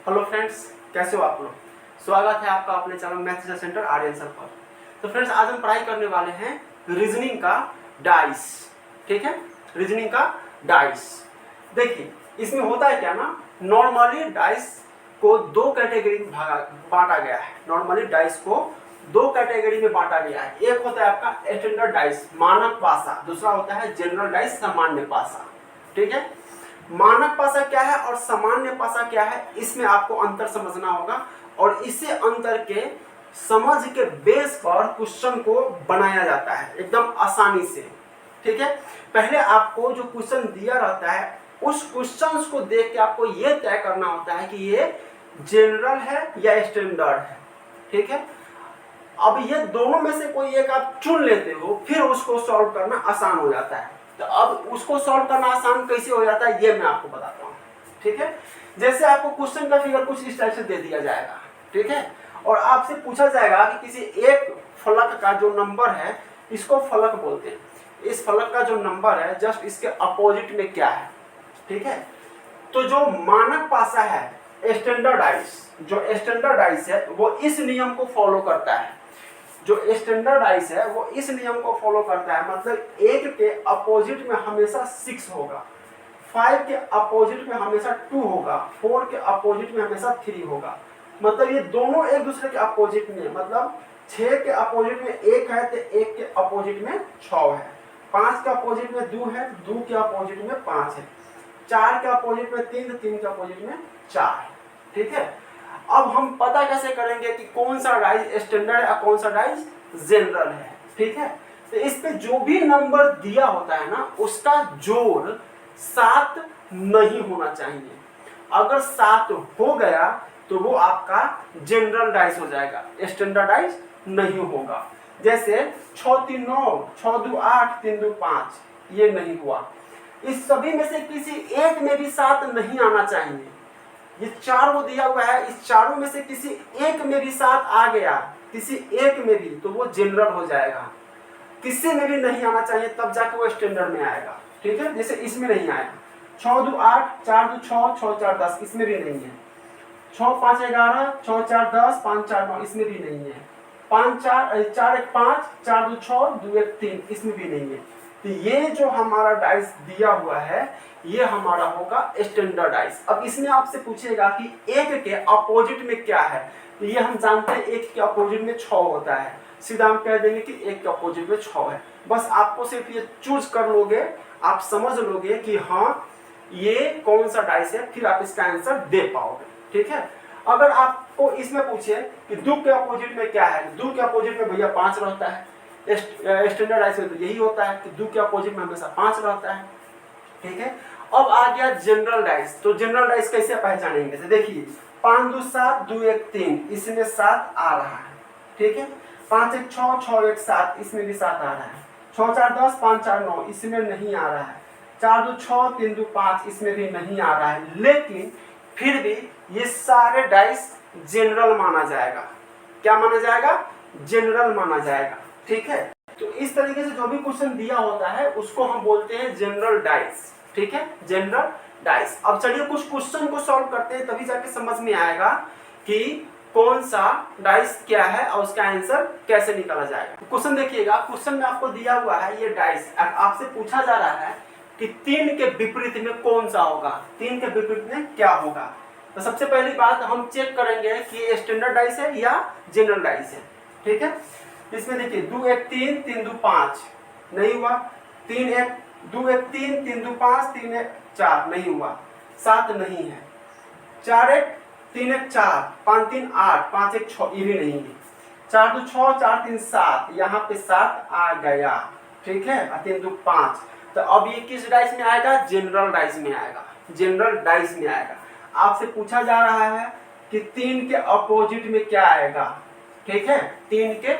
Hello friends, कैसे हो आप लोग। स्वागत है आपका अपने channel Math Centre Aryan sir पर। तो फ्रेंड्स, आज हम पढ़ाई करने वाले हैं रीजनिंग का डाइस। ठीक है, रीजनिंग का डाइस। देखिए, इसमें होता है क्या ना, नॉर्मली डाइस को दो कैटेगरी में बांटा गया है। नॉर्मली डाइस को दो कैटेगरी में बांटा गया है। एक होता है आपका स्टैंडर्ड डाइस, मानक पासा। दूसरा होता है जनरल डाइस, सामान्य पासा। ठीक है, मानक पासा क्या है और सामान्य पासा क्या है, इसमें आपको अंतर समझना होगा। और इसे अंतर के समझ के बेस पर क्वेश्चन को बनाया जाता है एकदम आसानी से। ठीक है, पहले आपको जो क्वेश्चन दिया रहता है उस क्वेश्चन को देख के आपको यह तय करना होता है कि ये जनरल है या स्टैंडर्ड है। ठीक है, अब ये दोनों में से कोई एक आप चुन लेते हो, फिर उसको सॉल्व करना आसान हो जाता है। तो अब उसको सॉल्व करना आसान कैसे हो जाता है ये मैं आपको बताता हूँ। ठीक है, जैसे आपको क्वेश्चन का फिगर कुछ इस टाइप से दे दिया जाएगा। ठीक है, और आपसे पूछा जाएगा कि किसी एक फलक का जो नंबर है, इसको फलक बोलते हैं, इस फलक का जो नंबर है जस्ट इसके अपोजिट में क्या है। ठीक है, तो जो मानक पासा है स्टैंडर्डाइज, जो स्टैंडर्डाइज है वो इस नियम को फॉलो करता है। जो स्टैंडर्डाइज है वो इस नियम को फॉलो करता है, मतलब 1 के अपोजिट में हमेशा 6 होगा, 5 के अपोजिट में हमेशा 2 होगा, 4 के अपोजिट में हमेशा 3 होगा। मतलब ये दोनों एक दूसरे के अपोजिट में, मतलब 6 के अपोजिट में 1 है तो 1 के अपोजिट में 6 है, 5 के अपोजिट में 2 है, 2 के अपोजिट में 5 है, 4 के अपोजिट में 3, 3 के अपोजिट में 4 है। ठीक है, अब हम पता कैसे करेंगे कि कौन सा डाइस स्टैंडर्ड है और कौन सा डाइस जनरल है। ठीक है, तो इस पे जो भी नंबर दिया होता है ना, उसका जोड़ 7 नहीं होना चाहिए। अगर 7 हो गया तो वो आपका जनरल डाइस हो जाएगा, स्टैंडर्ड डाइस नहीं होगा। जैसे 6 3 9, 6 2 8, 3 2 5, ये नहीं हुआ। इस सभी में से किसी एक में भी 7 नहीं आना चाहिए। ये 4 वो दिया हुआ है, इस चारों में से किसी एक में भी 7 आ गया, किसी एक में भी, तो वो जनरल हो जाएगा। किसी में भी नहीं आना चाहिए, तब जाके वो स्टैंडर्ड में आएगा। ठीक है, जैसे इसमें नहीं आएगा, 6 2 8, 4 2 6, 6 4 10, इसमें भी नहीं है। 6 5 11, 6 4 10, 5 4 9, इसमें भी नहीं है। 5 4 4 1 5, 4 2 6, 2 1 3, इसमें भी नहीं है। तो ये जो हमारा डाइस दिया हुआ है ये हमारा होगा स्टैंडर्ड डाइस। अब इसमें आपसे पूछेगा कि 1 के अपोजिट में क्या है, तो ये हम जानते हैं 1 के अपोजिट में 6 होता है। सीधा हम कह देंगे कि 1 के अपोजिट में 6 है। बस आपको सिर्फ ये चूज कर लोगे, आप समझ लोगे कि हाँ ये कौन सा डाइस है, फिर आप इसका आंसर दे पाओगे। ठीक है, अगर आपको इसमें पूछे कि 2 के अपोजिट में क्या है, 2 के अपोजिट में भैया 5 रहता है। स्टैंडर्ड डाइस में तो यही होता है कि 2 के अपोजिट में हमेशा 5 रहता है। ठीक है, अब आ गया जनरल डाइस। तो जनरल डाइस कैसे पहचानेंगे, तो देखिए 5 2 7, 2 1 3, इसमें 7 आ रहा है। ठीक है, 5 1 6, 6 1 7, इसमें भी 7 आ रहा है। 6 4 10, 5 4 9, इसमें नहीं आ रहा है। 4 2 6, 3 2 5, इसमें भी नहीं आ रहा है। लेकिन फिर भी ये सारे डाइस जनरल माना जाएगा। क्या माना जाएगा, जनरल माना जाएगा। ठीक है, तो इस तरीके से जो भी क्वेश्चन दिया होता है उसको हम बोलते हैं जनरल डाइस। ठीक है, जनरल डाइस। अब चलिए कुछ क्वेश्चन को सॉल्व करते हैं, तभी जाके समझ में आएगा कि कौन सा डाइस क्या है और उसका आंसर कैसे निकाला जाएगा। क्वेश्चन देखिएगा, क्वेश्चन में आपको दिया हुआ है ये डाइस, आपसे पूछा जा रहा है कि 3 के विपरीत में कौन सा होगा, 3 के विपरीत में क्या होगा। तो सबसे पहली बात हम चेक करेंगे कि ये स्टैंडर्ड डाइस है या जनरल डाइस है। ठीक है, इसमें देखिए 2 1 3, 3 2 5, नहीं हुआ। 3 1 2 1 3, 3 2 5, 3 1 4, नहीं हुआ। 7 नहीं है। 4 1 3 1 4, 5 3 8, 5 1 6, ये भी नहीं है। 4 2 6, 4 3 7, यहाँ पे 7 आ गया। ठीक है, 3 2 5। तो अब ये किस डाइस में आएगा, जनरल डाइस में आएगा, जनरल डाइस में आएगा। आपसे पूछा जा रहा है कि 3 के अपोजिट में क्या आएगा। ठीक है, 3 के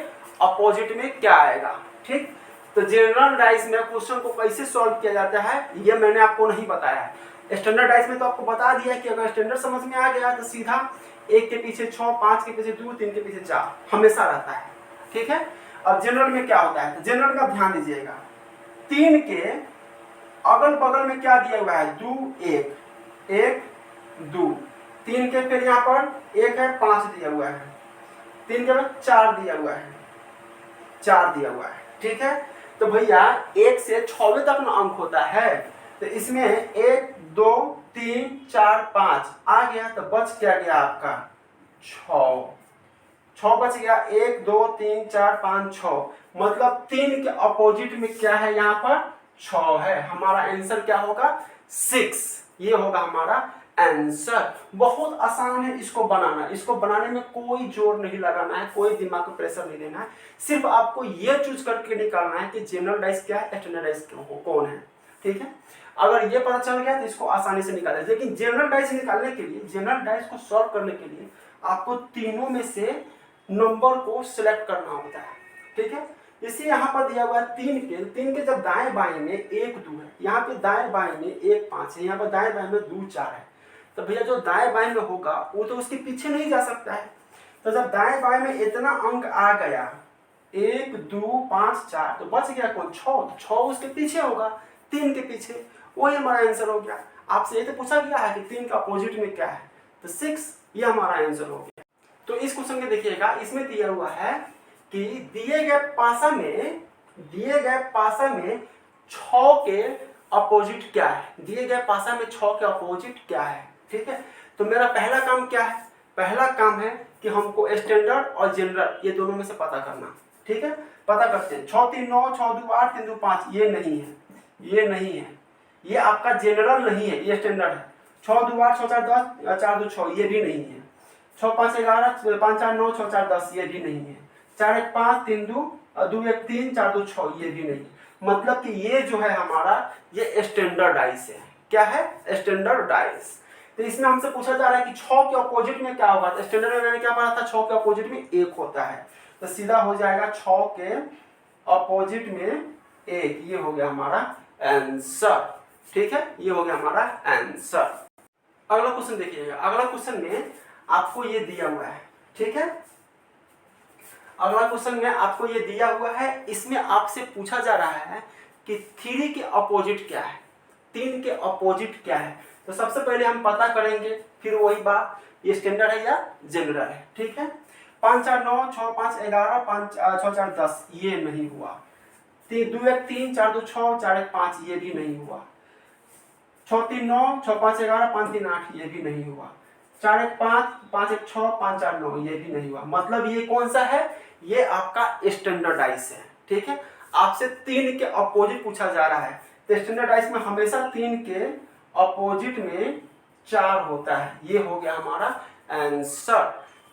अपोजिट में क्या आएगा। ठीक, तो जनरल डाइस में क्वेश्चन को कैसे सॉल्व किया जाता है ये मैंने आपको नहीं बताया है। स्टैंडर्ड डाइस में तो आपको बता दिया है कि अगर स्टैंडर्ड समझ में आ गया तो सीधा 1 के पीछे 6, 5 के पीछे 2, 3 के पीछे 4 हमेशा रहता है। ठीक है, अब जनरल में क्या होता है, तो जनरल में ध्यान दीजिएगा, 3 के अगल बगल में क्या दिया हुआ है, 2 1 1 2, 3 के फिर यहाँ पर 1 है 5 दिया हुआ है, 3 के बाद 4 दिया हुआ है, 4 दिया हुआ है, ठीक है। तो भैया 1 से 6वें तक ना अंक होता है, तो इसमें 1 2 3 4 5 आ गया, तो बच क्या गया आपका 6 बच गया। 1 2 3 4 5 6, मतलब 3 के अपोजिट में क्या है यहाँ पर 6 है। हमारा आंसर क्या होगा 6, ये होगा हमारा आंसर। बहुत आसान है इसको बनाना, इसको बनाने में कोई जोर नहीं लगाना है, कोई दिमाग को प्रेशर नहीं देना है, सिर्फ आपको ये चूज करके निकालना है कि जनरल डाइस क्या है, स्टैंडर्ड डाइस कौन है, ठीक है। अगर ये पता चल गया तो इसको आसानी से निकाले। लेकिन जनरल डाइस निकालने के लिए, जनरल डाइस को सॉल्व करने के लिए आपको तीनों में से नंबर को सिलेक्ट करना होता है, ठीक है। इसी यहाँ पर दिया हुआ है 3 के जब दाएं बाएं में 1 2 है, यहाँ पे दाएं बाएं में 1 5 है, यहाँ पर दाएं बाएं में 2 4 है, तो भैया जो दाएं बाएं में होगा वो तो उसके पीछे नहीं जा सकता है। तो जब दाएं बाएं में इतना अंक आ गया 1 2 5 4, तो बच गया कौन 6, तो 6 उसके पीछे होगा, 3 के पीछे, वही हमारा आंसर हो गया। आपसे ये तो पूछा गया है कि 3 का अपोजिट में क्या है, तो 6, ये हमारा आंसर हो गया। तो इस क्वेश्चन के देखिएगा, इसमें दिया हुआ है कि दिए गए पासा में 6 के अपोजिट क्या है, दिए गए पासा में 6 के अपोजिट क्या है, ठीक है। तो मेरा पहला काम क्या है, पहला काम है कि हमको स्टैंडर्ड और जनरल ये दोनों में से पता करना, ठीक है। पता करते हैं। 6 3 9, 6 2 8, 3 2 5, ये नहीं है, ये नहीं है, ये आपका जनरल नहीं है, ये स्टैंडर्ड है। 6 2 8, 6 4 10, 4 2 6, ये भी नहीं है। 6 5 11, 5 4 9, 6 4 10, ये भी नहीं है। 4 1 5, 3 2 2 1 3, 4 2 6, ये भी नहीं। मतलब कि ये जो है हमारा, ये स्टैंडर्ड डाइस है। क्या है, स्टैंडर्ड डाइस। तो इसमें हमसे पूछा जा रहा है कि 6 के अपोजिट में क्या होगा, तो स्टैंडर्ड में मैंने क्या पढ़ा था, 6 के अपोजिट में 1 होता है, तो सीधा हो जाएगा 6 के अपोजिट में 1, ये हो गया हमारा आंसर, ठीक है, ये हो गया हमारा आंसर। अगला क्वेश्चन देखिएगा, अगला क्वेश्चन में आपको ये दिया हुआ है, ठीक है। अगला क्वेश्चन में आपको ये दिया हुआ है, इसमें आपसे पूछा जा रहा है कि 3 के अपोजिट क्या है, 3 के अपोजिट क्या है। तो सबसे पहले हम पता करेंगे, फिर वही बात, ये स्टैंडर्ड है या जनरल है, ठीक है। 5 4 9, 6 5 11, 5 6 4 10, ये नहीं हुआ। 2 1 3, 4 2 6, 4 1 5, ये भी नहीं हुआ। 6 3 9, 6 5 11, 5 3 8, ये भी नहीं हुआ। 4 1 5, 5 1 6, 5 4 9, ये भी नहीं हुआ। मतलब ये कौन सा है, ये आपका स्टैंडर्डाइज है, ठीक है। आपसे 3 के अपोजिट पूछा जा रहा है, तो स्टैंडर्डाइज में हमेशा 3 के अपोजिट में 4 होता है, ये हो गया हमारा आंसर।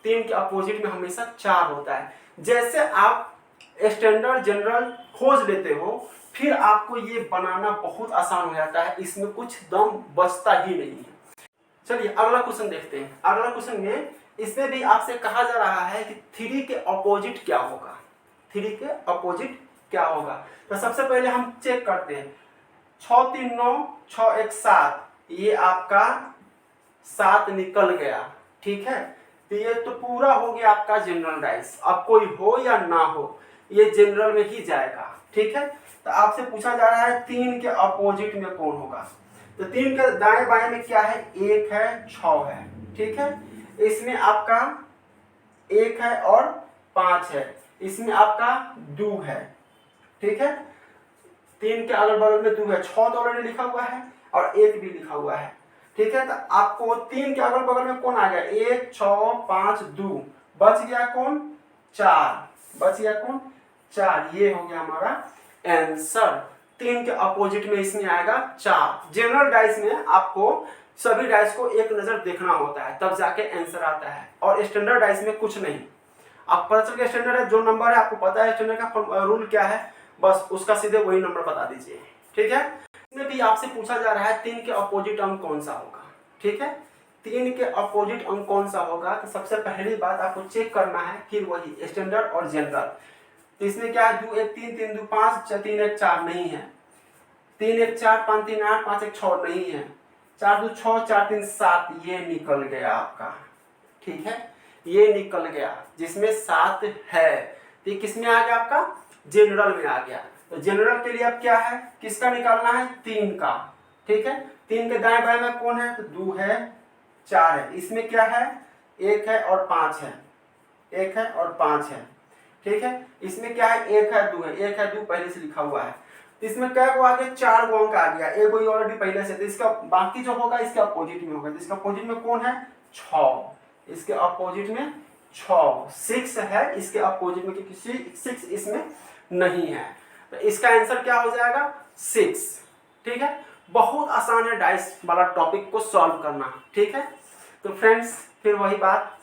3 के अपोजिट में हमेशा 4 होता है। जैसे आप स्टैंडर्ड जनरल खोज लेते हो, फिर आपको ये बनाना बहुत आसान हो जाता है, इसमें कुछ दम बचता ही नहीं है। चलिए अगला क्वेश्चन देखते हैं। अगला क्वेश्चन में इसमें भी आपसे कहा जा रहा है कि 3 के अपोजिट क्या होगा, 3 के अपोजिट क्या होगा। तो सबसे पहले हम चेक करते हैं। 6 3 9, 6 1 7, ये आपका 7 निकल गया, ठीक है। तो ये तो पूरा हो गया आपका जनरल डाइस। अब कोई हो या ना हो, ये जनरल में ही जाएगा, ठीक है। तो आपसे पूछा जा रहा है 3 के अपोजिट में कौन होगा। तो 3 के दाएं बाएं में क्या है, 1 है 6 है, ठीक है। इसमें आपका 1 है और 5 है, इसमें आपका 2 है, ठीक है। 3 के अगल बगल में 2 है, 6 तो ऑलरेडी लिखा हुआ है और 1 भी लिखा हुआ है, ठीक है। तो आपको 3 के अगल बगल में कौन आ गया, 1 6 5 2, बच गया कौन 4, बच गया कौन 4, ये हो गया हमारा आंसर। 3 के अपोजिट में इसमें आएगा 4। जनरल डाइस में आपको सभी डाइस को एक नजर देखना होता है, तब जाके आंसर आता है, और स्टैंडर्ड डाइस में कुछ नहीं। आप पता चल गया स्टैंडर्ड है, जो नंबर है आपको पता है स्टैंडर्ड का रूल क्या है, बस उसका सीधे वही नंबर बता दीजिए, ठीक है। इसमें भी आपसे पूछा जा रहा है 3 के अपोजिट अंक कौन सा होगा, ठीक है। 3 के अपोजिट अंक कौन सा होगा, तो सबसे पहली बात आपको चेक करना है, फिर वही स्टैंडर्ड और जनरल। तो इसमें क्या है, 2 1 3, 3 2 5, 3 1 4 नहीं है, 3 1 4, 5 3 8, 5 1 6 नहीं है, 4 2 6, 4 3 7, ये निकल गया आपका, ठीक है, ये निकल गया, जिसमें 7 है। तो किसमें आ गया आपका, जनरल में आ गया। तो जनरल के लिए अब क्या है, किसका निकालना है, 3 का, ठीक है। 3 के दाएं बाएं में कौन है, तो 2 है 4 है, इसमें क्या है 1 है और 5 है, 1 है और 5 है, ठीक है। इसमें क्या है 1 है 2 है, 1 है 2 पहले से लिखा हुआ है। इसमें क्या को आ गया 4 गो अंक आ गया, एक कोई ऑलरेडी पहले से, तो इसका बाकी जो होगा इसके अपोजिट में होगा। तो इसका अपोजिट में कौन है 6, इसके अपोजिट में 6, 6 है इसके अपोजिट में, क्योंकि 6 इसमें नहीं है, तो इसका आंसर क्या हो जाएगा 6, ठीक है। बहुत आसान है डाइस वाला टॉपिक को सॉल्व करना, ठीक है। तो फ्रेंड्स फिर वही बात,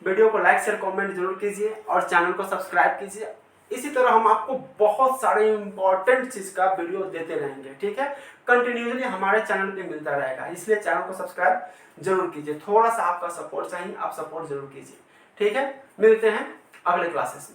वीडियो को लाइक शेयर कमेंट जरूर कीजिए और चैनल को सब्सक्राइब कीजिए। इसी तरह हम आपको बहुत सारे इंपॉर्टेंट चीज का वीडियो देते रहेंगे, ठीक है। कंटिन्यूसली हमारे चैनल पे मिलता रहेगा, इसलिए चैनल को सब्सक्राइब जरूर कीजिए। थोड़ा सा आपका सपोर्ट चाहिए, आप सपोर्ट जरूर कीजिए, ठीक है। मिलते हैं अगले क्लासेस में।